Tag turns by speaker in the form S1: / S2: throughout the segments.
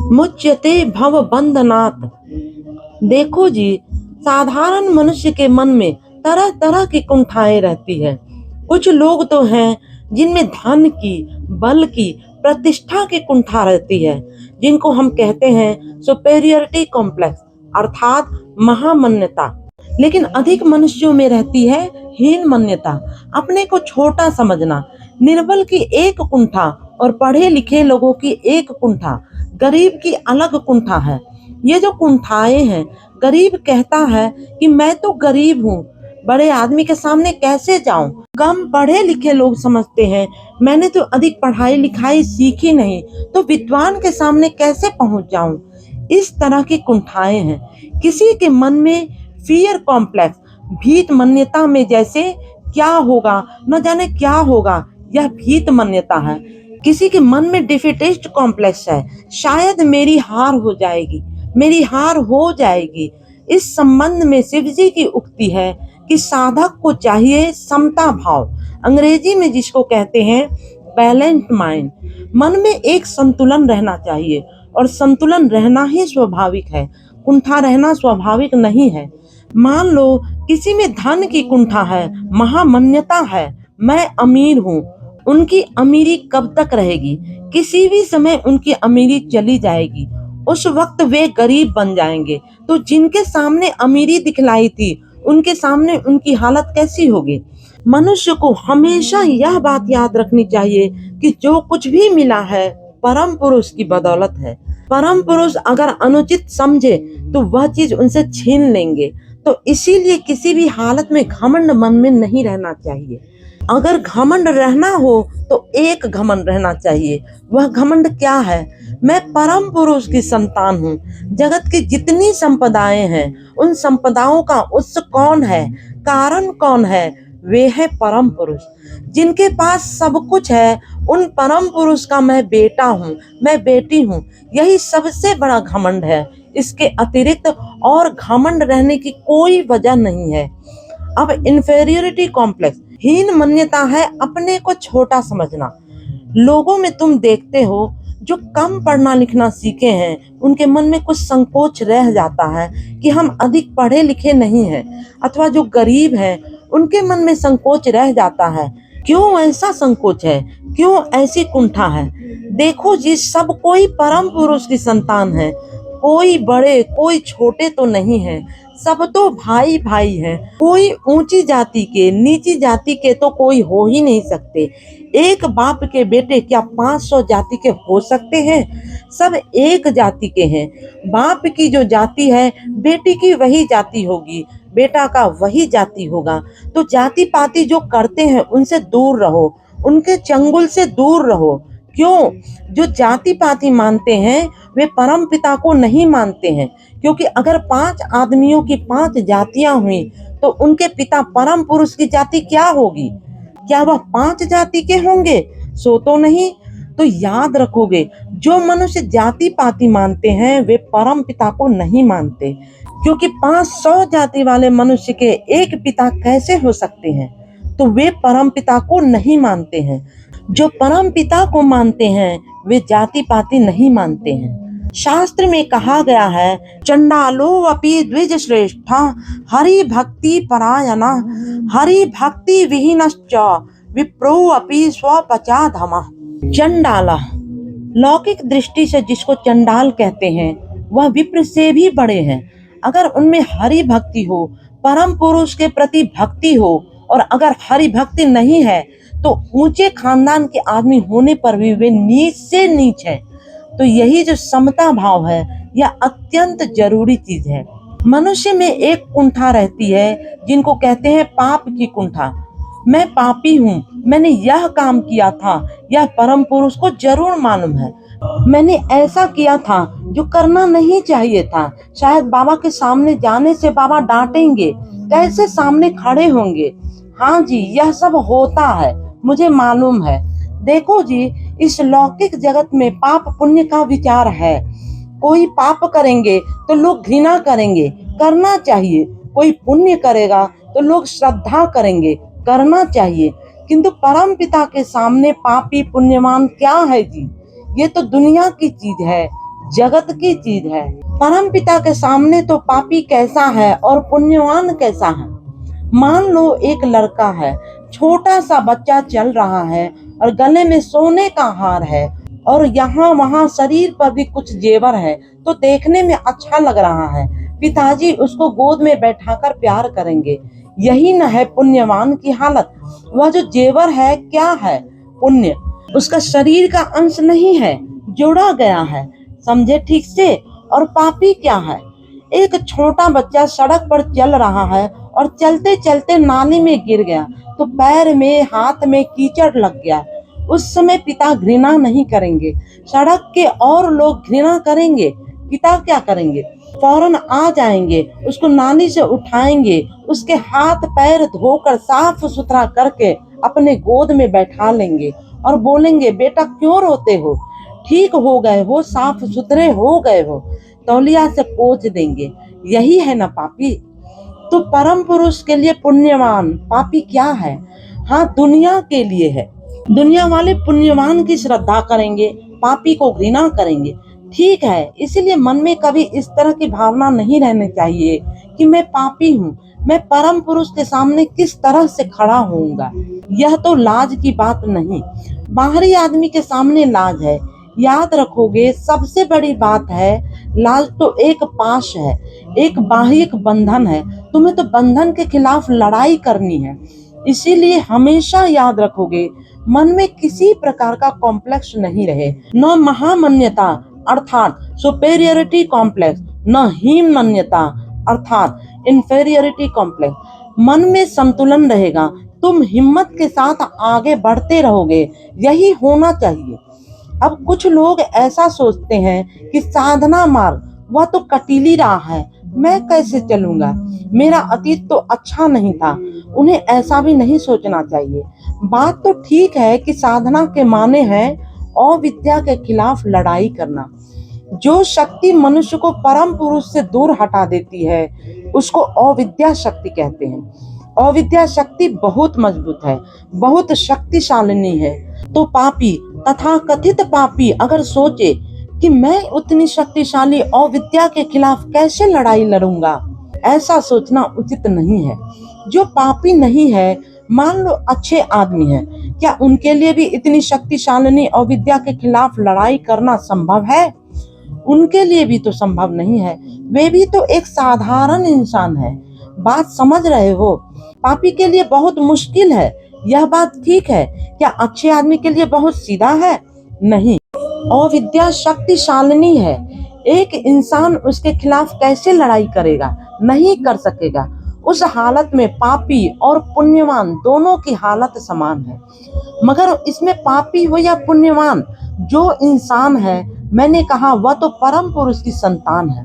S1: मुच्यते भव बंधनात्। देखो जी, साधारण मनुष्य के मन में तरह तरह की कुंठाएं रहती है। कुछ लोग तो हैं जिनमें धन की, बल की, प्रतिष्ठा की कुंठा रहती है, जिनको हम कहते हैं सुपेरियरिटी कॉम्प्लेक्स अर्थात महामान्यता। लेकिन अधिक मनुष्यों में रहती है हीन मान्यता, अपने को छोटा समझना। निर्बल की एक कुंठा और पढ़े लिखे लोगों की एक कुंठा, गरीब की अलग कुंठा है। ये जो कुंठाएं हैं, गरीब कहता है कि मैं तो गरीब हूँ, बड़े आदमी के सामने कैसे जाऊं। कम पढ़े लिखे लोग समझते हैं मैंने तो अधिक पढ़ाई लिखाई सीखी नहीं, तो विद्वान के सामने कैसे पहुंच जाऊं। इस तरह की कुंठाएं हैं। किसी के मन में फियर कॉम्प्लेक्स, भीत मान्यता में, जैसे क्या होगा, न जाने क्या होगा, यह भीत मान्यता है। किसी के मन में डिफिटिस्ट कॉम्प्लेक्स है, शायद मेरी हार हो जाएगी, मेरी हार हो जाएगी। इस संबंध में शिव जी की उक्ति है कि साधक को चाहिए समता भाव, अंग्रेजी में जिसको कहते हैं बैलेंस्ड माइंड। मन में एक संतुलन रहना चाहिए, और संतुलन रहना ही स्वाभाविक है, कुंठा रहना स्वाभाविक नहीं है। मान लो किसी में धन की कुंठा है, महामान्यता है, मैं अमीर हूँ। उनकी अमीरी कब तक रहेगी? किसी भी समय उनकी अमीरी चली जाएगी, उस वक्त वे गरीब बन जाएंगे। तो जिनके सामने अमीरी दिखलाई थी, उनके सामने उनकी हालत कैसी होगी? मनुष्य को हमेशा यह बात याद रखनी चाहिए कि जो कुछ भी मिला है परम पुरुष की बदौलत है। परम पुरुष अगर अनुचित समझे तो वह चीज उनसे छीन लेंगे। तो इसीलिए किसी भी हालत में घमंड मन में नहीं रहना चाहिए। अगर घमंड रहना हो तो एक घमंड रहना चाहिए। वह घमंड क्या है? मैं परम पुरुष की संतान हूँ। जगत की जितनी संपदाएं हैं, उन संपदाओं का उत्स कौन है, कारण कौन है? वे है परम पुरुष। जिनके पास सब कुछ है, उन परम पुरुष का मैं बेटा हूँ, मैं बेटी हूँ, यही सबसे बड़ा घमंड है। इसके अतिरिक्त और घमंड रहने की कोई वजह नहीं है। अब इंफेरियोरिटी कॉम्प्लेक्स, हीन मान्यता है अपने को छोटा समझना। लोगों में तुम देखते हो जो कम पढ़ना लिखना सीखे हैं, उनके मन में कुछ संकोच रह जाता है कि हम अधिक पढ़े लिखे नहीं हैं, अथवा जो गरीब हैं उनके मन में संकोच रह जाता है। क्यों ऐसा संकोच है? क्यों ऐसी कुंठा है? देखो जी, सब कोई परम पुरुष की संतान है। कोई बड़े कोई छोटे तो नहीं है, सब तो भाई भाई हैं। कोई ऊंची जाति के नीची जाति के तो कोई हो ही नहीं सकते। एक बाप के बेटे क्या 500 जाति के हो सकते हैं? सब एक जाति के हैं। बाप की जो जाति है, बेटी की वही जाति होगी, बेटा का वही जाति होगा। तो जाति पाति जो करते हैं उनसे दूर रहो, उनके चंगुल से दूर रहो। क्यों? जो जाति पाति मानते हैं वे परम पिता को नहीं मानते हैं। क्योंकि अगर 5 आदमियों की 5 जातियां हुई तो उनके पिता परम पुरुष की जाति क्या होगी? क्या वह 5 जाति के होंगे? सो तो नहीं। तो याद रखोगे, जो मनुष्य जाति पाति मानते हैं वे परम पिता को नहीं मानते। क्योंकि 500 जाति वाले मनुष्य के एक पिता कैसे हो सकते हैं? तो वे परम पिता को नहीं मानते हैं। जो परम पिता को मानते हैं वे जाति पाति नहीं मानते हैं। शास्त्र में कहा गया है, चंडालो अपि द्विज श्रेष्ठा हरि भक्ति परायणा हरि भक्ति विहीनश्च विप्रो अपि स्वपचाधमः। चंडाला, लौकिक दृष्टि से जिसको चंडाल कहते हैं, वह विप्र से भी बड़े हैं। अगर उनमें हरि भक्ति हो, परम पुरुष के प्रति भक्ति हो, और अगर हरि भक्ति नहीं है तो ऊंचे खानदान के आदमी होने पर भी वे नीच से नीच है। तो यही जो समता भाव है, यह अत्यंत जरूरी चीज है। मनुष्य में एक कुंठा रहती है जिनको कहते हैं पाप की कुंठा। मैं पापी हूँ, मैंने यह काम किया था, यह परम पुरुष को जरूर मालूम है। मैंने ऐसा किया था जो करना नहीं चाहिए था। शायद बाबा के सामने जाने से बाबा डांटेंगे, कैसे सामने खड़े होंगे। हाँ जी, यह सब होता है, मुझे मालूम है। देखो जी, इस लौकिक जगत में पाप पुण्य का विचार है। कोई पाप करेंगे तो लोग घृणा करेंगे, करना चाहिए। कोई पुण्य करेगा तो लोग श्रद्धा करेंगे, करना चाहिए। किंतु परम पिता के सामने पापी पुण्यवान क्या है जी? ये तो दुनिया की चीज है, जगत की चीज है। परम पिता के सामने तो पापी कैसा है और पुण्यवान कैसा है। मान लो एक लड़का है, छोटा सा बच्चा चल रहा है और गले में सोने का हार है और यहाँ वहाँ शरीर पर भी कुछ जेवर है, तो देखने में अच्छा लग रहा है। पिताजी उसको गोद में बैठाकर प्यार करेंगे। यही न है पुण्यवान की हालत। वह जो जेवर है क्या है? पुण्य। उसका शरीर का अंश नहीं है, जोड़ा गया है। समझे ठीक से? और पापी क्या है? एक छोटा बच्चा सड़क पर चल रहा है और चलते चलते नाली में गिर गया, तो पैर में हाथ में कीचड़ लग गया। उस समय पिता घृणा नहीं करेंगे, सड़क के और लोग घृणा करेंगे। पिता क्या करेंगे? फौरन आ जाएंगे, उसको नाली से उठाएंगे, उसके हाथ पैर धोकर साफ सुथरा करके अपने गोद में बैठा लेंगे और बोलेंगे, बेटा क्यों रोते हो? ठीक हो गए हो, साफ सुथरे हो गए हो। तौलिया से पोंछ देंगे। यही है ना पापी? तो परम पुरुष के लिए पुण्यवान, पापी क्या है? हाँ, दुनिया के लिए है। दुनिया वाले पुण्यवान की श्रद्धा करेंगे, पापी को घृणा करेंगे। ठीक है, इसीलिए मन में कभी इस तरह की भावना नहीं रहनी चाहिए कि मैं पापी हूँ, मैं परम पुरुष के सामने किस तरह से खड़ा होऊंगा। यह तो लाज की बात नहीं, बाहरी आदमी के सामने लाज है। याद रखोगे, सबसे बड़ी बात है, लाज तो एक पाश है, एक बाह्यिक बंधन है। तुम्हें तो बंधन के खिलाफ लड़ाई करनी है। इसीलिए हमेशा याद रखोगे, मन में किसी प्रकार का कॉम्प्लेक्स नहीं रहे। न महामान्यता अर्थात सुपेरियरिटी कॉम्प्लेक्स, न हीन मान्यता अर्थात इंफेरियरिटी कॉम्प्लेक्स। मन में संतुलन रहेगा, तुम हिम्मत के साथ आगे बढ़ते रहोगे। यही होना चाहिए। अब कुछ लोग ऐसा सोचते हैं कि साधना मार्ग वह तो कटीली राह है, मैं कैसे चलूंगा, मेरा अतीत तो अच्छा नहीं था। उन्हें ऐसा भी नहीं सोचना चाहिए। बात तो ठीक है कि साधना के माने हैं अविद्या के खिलाफ लड़ाई करना। जो शक्ति मनुष्य को परम पुरुष से दूर हटा देती है, उसको अविद्या शक्ति कहते हैं। अविद्या शक्ति बहुत मजबूत है, बहुत शक्तिशालिनी है। तो पापी तथा कथित पापी अगर सोचे कि मैं उतनी शक्तिशाली अविद्या के खिलाफ कैसे लड़ाई लड़ूंगा, ऐसा सोचना उचित नहीं है। जो पापी नहीं है, मान लो अच्छे आदमी हैं, क्या उनके लिए भी इतनी शक्तिशालिनी अविद्या के खिलाफ लड़ाई करना संभव है? उनके लिए भी तो संभव नहीं है। वे भी तो एक साधारण इंसान है। बात समझ रहे हो? पापी के लिए बहुत मुश्किल है, यह बात ठीक है। क्या अच्छे आदमी के लिए बहुत सीधा है? नहीं। अविद्या शक्तिशालिनी है। एक इंसान उसके खिलाफ कैसे लड़ाई करेगा? नहीं कर सकेगा। उस हालत में पापी और पुण्यवान दोनों की हालत समान है। मगर इसमें पापी हो या पुण्यवान, जो इंसान है, मैंने कहा वह तो परम पुरुष की संतान है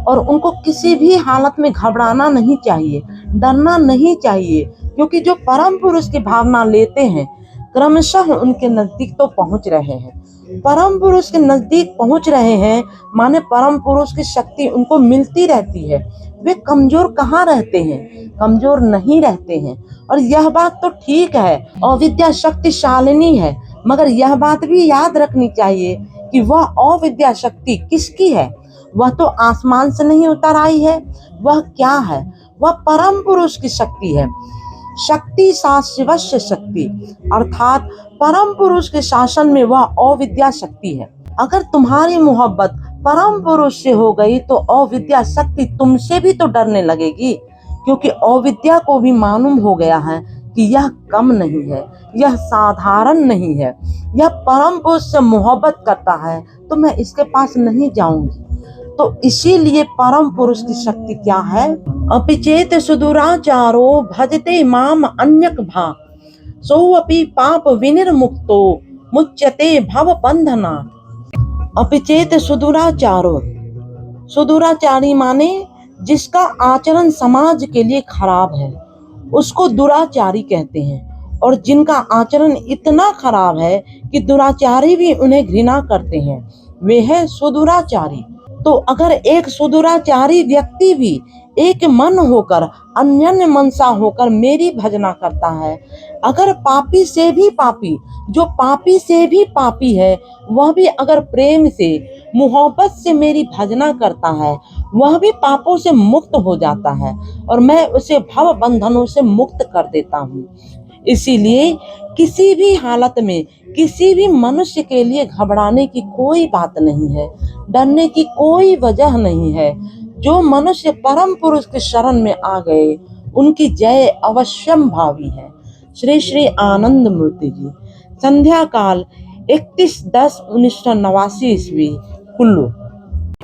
S1: और उनको किसी भी हालत में घबराना नहीं चाहिए, डरना नहीं चाहिए, क्योंकि जो परम पुरुष की भावना लेते हैं क्रमशः उनके नजदीक तो पहुंच रहे हैं। परम पुरुष के नजदीक पहुंच रहे हैं माने परम पुरुष की शक्ति उनको मिलती रहती है। वे कमजोर कहाँ रहते हैं? कमजोर नहीं रहते हैं। और यह बात तो ठीक है, अविद्या शक्तिशालिनी है, मगर यह बात भी याद रखनी चाहिए कि वह अविद्या शक्ति किसकी है? वह तो आसमान से नहीं उतर आई है। वह क्या है? वह परम पुरुष की शक्ति है। शक्ति सा शिवस्य शक्ति, अर्थात परम पुरुष के शासन में वह अविद्या शक्ति है। अगर तुम्हारी मोहब्बत परम पुरुष से हो गई तो अविद्या शक्ति तुमसे भी तो डरने लगेगी, क्योंकि अविद्या को भी मालूम हो गया है कि यह कम नहीं है, यह साधारण नहीं है, यह परम पुरुष से मोहब्बत करता है, तो मैं इसके पास नहीं जाऊंगी। तो इसीलिए परम पुरुष की शक्ति क्या है? अपिचेत सुदुराचारो भजते माम अन्यक भा, सोऽपि पाप विनिर्मुक्तो मुच्यते भव बंधनात्। अपिचेत सुदुराचारो, सुदुराचारी माने जिसका आचरण समाज के लिए खराब है, उसको दुराचारी कहते हैं। और जिनका आचरण इतना खराब है कि दुराचारी भी उन्हें घृणा करते हैं, वे है सुदुराचारी। तो अगर एक सुदुराचारी व्यक्ति भी एक मन होकर अन्य मनसा होकर मेरी भजना करता है, अगर पापी से भी पापी, जो पापी से भी पापी है, वह भी अगर प्रेम से मोहब्बत से मेरी भजना करता है, वह भी पापों से मुक्त हो जाता है और मैं उसे भव बंधनों से मुक्त कर देता हूँ। इसीलिए किसी भी हालत में किसी भी मनुष्य के लिए घबराने की कोई बात नहीं है, डरने की कोई वजह नहीं है। जो मनुष्य परम पुरुष के शरण में आ गए, उनकी जय अवश्यम भावी है। श्री श्री आनंद मूर्ति जी। संध्या काल 31/10/1989 ईस्वी, कुल्लू।